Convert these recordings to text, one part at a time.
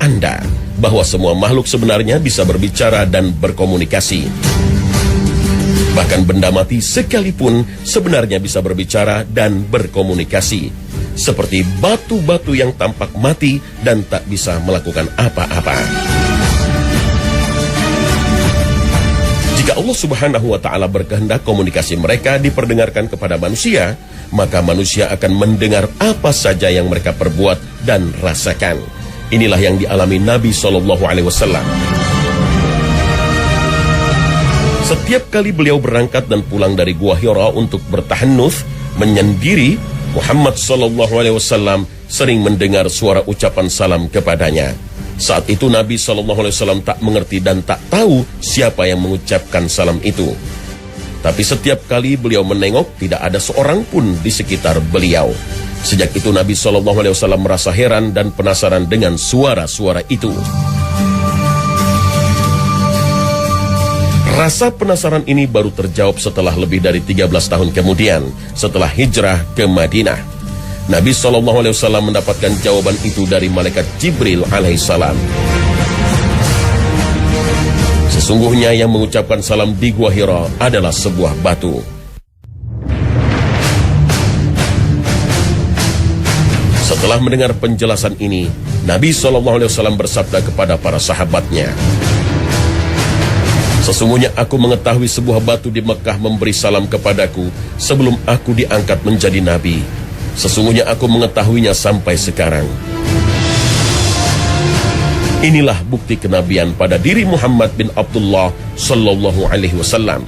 tanda bahwa semua makhluk sebenarnya bisa berbicara dan berkomunikasi. Bahkan benda mati sekalipun sebenarnya bisa berbicara dan berkomunikasi. Seperti batu-batu yang tampak mati dan tak bisa melakukan apa-apa. Jika Allah Subhanahu wa Ta'ala berkehendak komunikasi mereka diperdengarkan kepada manusia, maka manusia akan mendengar apa saja yang mereka perbuat dan rasakan. Inilah yang dialami Nabi SAW. Setiap kali beliau berangkat dan pulang dari Gua Hira untuk bertahannuts, menyendiri, Muhammad SAW sering mendengar suara ucapan salam kepadanya. Saat itu Nabi SAW tak mengerti dan tak tahu siapa yang mengucapkan salam itu. Tapi setiap kali beliau menengok, tidak ada seorang pun di sekitar beliau. Sejak itu Nabi SAW merasa heran dan penasaran dengan suara-suara itu. Rasa penasaran ini baru terjawab setelah lebih dari 13 tahun kemudian, setelah hijrah ke Madinah. Nabi SAW mendapatkan jawaban itu dari malaikat Jibril alaihissalam. Sesungguhnya yang mengucapkan salam di Gua Hira adalah sebuah batu. Setelah mendengar penjelasan ini, Nabi SAW bersabda kepada para sahabatnya, "Sesungguhnya aku mengetahui sebuah batu di Mekah memberi salam kepadaku sebelum aku diangkat menjadi nabi. Sesungguhnya aku mengetahuinya sampai sekarang." Inilah bukti kenabian pada diri Muhammad bin Abdullah sallallahu alaihi wasallam.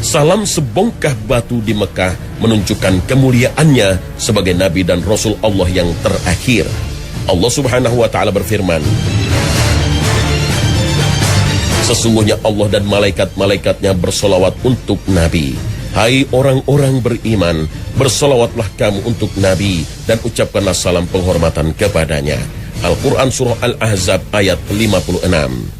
Salam sebongkah batu di Mekah menunjukkan kemuliaannya sebagai nabi dan rasul Allah yang terakhir. Allah Subhanahu wa Ta'ala berfirman, "Sesungguhnya Allah dan malaikat-malaikatnya bersolawat untuk Nabi. Hai orang-orang beriman, bersolawatlah kamu untuk Nabi dan ucapkanlah salam penghormatan kepadanya." Al-Quran Surah Al-Ahzab ayat 56.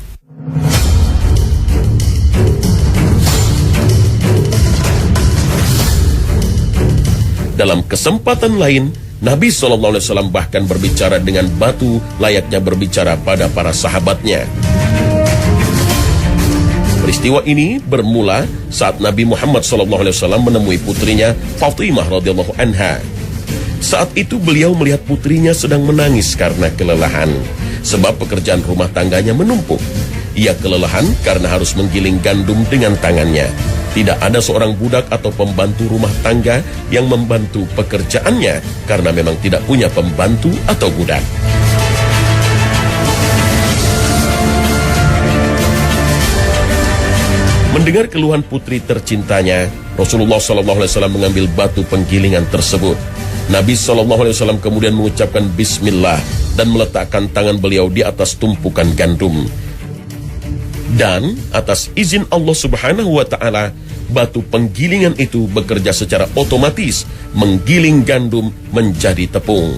Dalam kesempatan lain, Nabi SAW bahkan berbicara dengan batu layaknya berbicara pada para sahabatnya. Peristiwa ini bermula saat Nabi Muhammad SAW menemui putrinya Fatimah radhiyallahu anha. Saat itu beliau melihat putrinya sedang menangis karena kelelahan, sebab pekerjaan rumah tangganya menumpuk. Ia kelelahan karena harus menggiling gandum dengan tangannya. Tidak ada seorang budak atau pembantu rumah tangga yang membantu pekerjaannya karena memang tidak punya pembantu atau budak. Mendengar keluhan putri tercintanya, Rasulullah SAW mengambil batu penggilingan tersebut. Nabi SAW kemudian mengucapkan Bismillah dan meletakkan tangan beliau di atas tumpukan gandum. Dan atas izin Allah Subhanahu wa Ta'ala, batu penggilingan itu bekerja secara otomatis menggiling gandum menjadi tepung.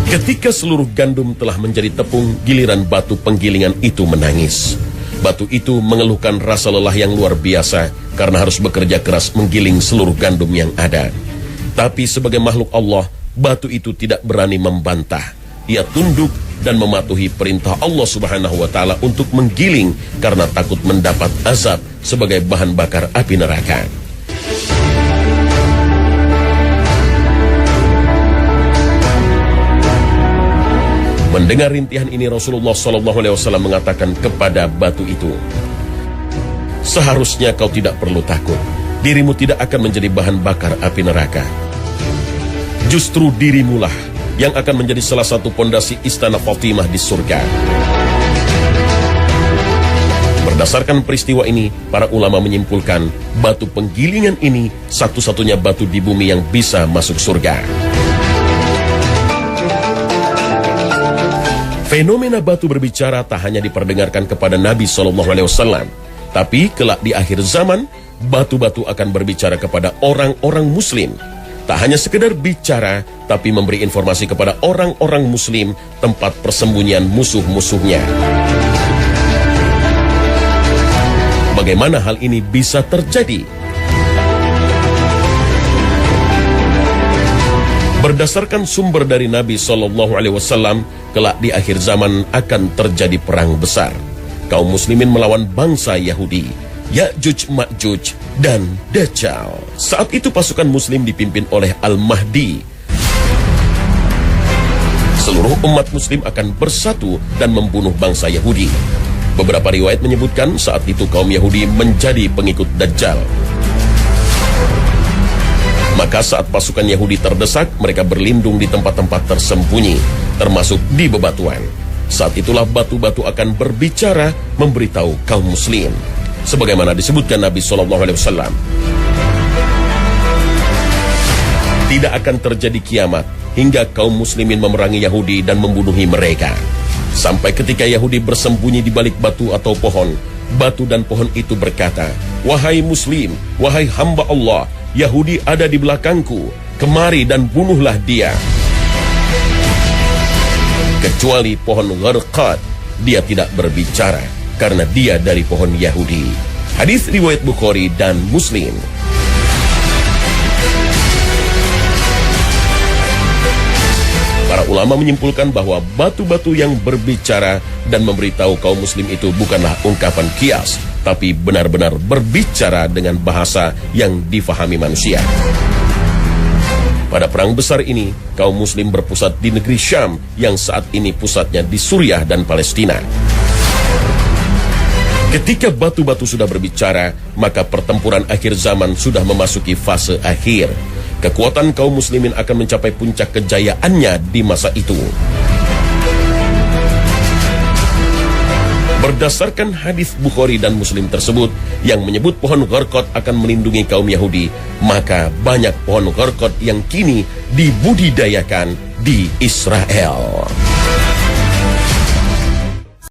Ketika seluruh gandum telah menjadi tepung, giliran batu penggilingan itu menangis. Batu itu mengeluhkan rasa lelah yang luar biasa karena harus bekerja keras menggiling seluruh gandum yang ada. Tapi sebagai makhluk Allah, batu itu tidak berani membantah. Ia tunduk dan mematuhi perintah Allah Subhanahu wa Ta'ala untuk menggiling karena takut mendapat azab sebagai bahan bakar api neraka. Mendengar rintihan ini, Rasulullah SAW mengatakan kepada batu itu, "Seharusnya kau tidak perlu takut. Dirimu tidak akan menjadi bahan bakar api neraka. Justru dirimulah yang akan menjadi salah satu pondasi istana Fatimah di surga." Berdasarkan peristiwa ini, para ulama menyimpulkan batu penggilingan ini satu-satunya batu di bumi yang bisa masuk surga. Fenomena batu berbicara tak hanya diperdengarkan kepada Nabi SAW, tapi kelak di akhir zaman, batu-batu akan berbicara kepada orang-orang muslim. Tak hanya sekedar bicara, tapi memberi informasi kepada orang-orang muslim tempat persembunyian musuh-musuhnya. Bagaimana hal ini bisa terjadi? Berdasarkan sumber dari Nabi SAW, kelak di akhir zaman akan terjadi perang besar. Kaum muslimin melawan bangsa Yahudi, Ya'juj Ma'juj dan Dajjal. Saat itu pasukan muslim dipimpin oleh Al-Mahdi. Seluruh umat muslim akan bersatu dan membunuh bangsa Yahudi. Beberapa riwayat menyebutkan saat itu kaum Yahudi menjadi pengikut Dajjal. Maka saat pasukan Yahudi terdesak, mereka berlindung di tempat-tempat tersembunyi, termasuk di bebatuan. Saat itulah batu-batu akan berbicara memberitahu kaum muslim. Sebagaimana disebutkan Nabi SAW, tidak akan terjadi kiamat hingga kaum muslimin memerangi Yahudi dan membunuhi mereka. Sampai ketika Yahudi bersembunyi di balik batu atau pohon, batu dan pohon itu berkata, "Wahai muslim, wahai hamba Allah, Yahudi ada di belakangku, kemari dan bunuhlah dia." Kecuali pohon Gharqad, dia tidak berbicara, karena dia dari pohon Yahudi. Hadis riwayat Bukhari dan Muslim. Para ulama menyimpulkan bahwa batu-batu yang berbicara dan memberitahu kaum muslim itu bukanlah ungkapan kias, tapi benar-benar berbicara dengan bahasa yang difahami manusia. Pada perang besar ini, kaum muslim berpusat di negeri Syam yang saat ini pusatnya di Suriah dan Palestina. Ketika batu-batu sudah berbicara, maka pertempuran akhir zaman sudah memasuki fase akhir. Kekuatan kaum muslimin akan mencapai puncak kejayaannya di masa itu. Berdasarkan hadis Bukhari dan Muslim tersebut yang menyebut pohon Gharqad akan melindungi kaum Yahudi, maka banyak pohon Gharqad yang kini dibudidayakan di Israel.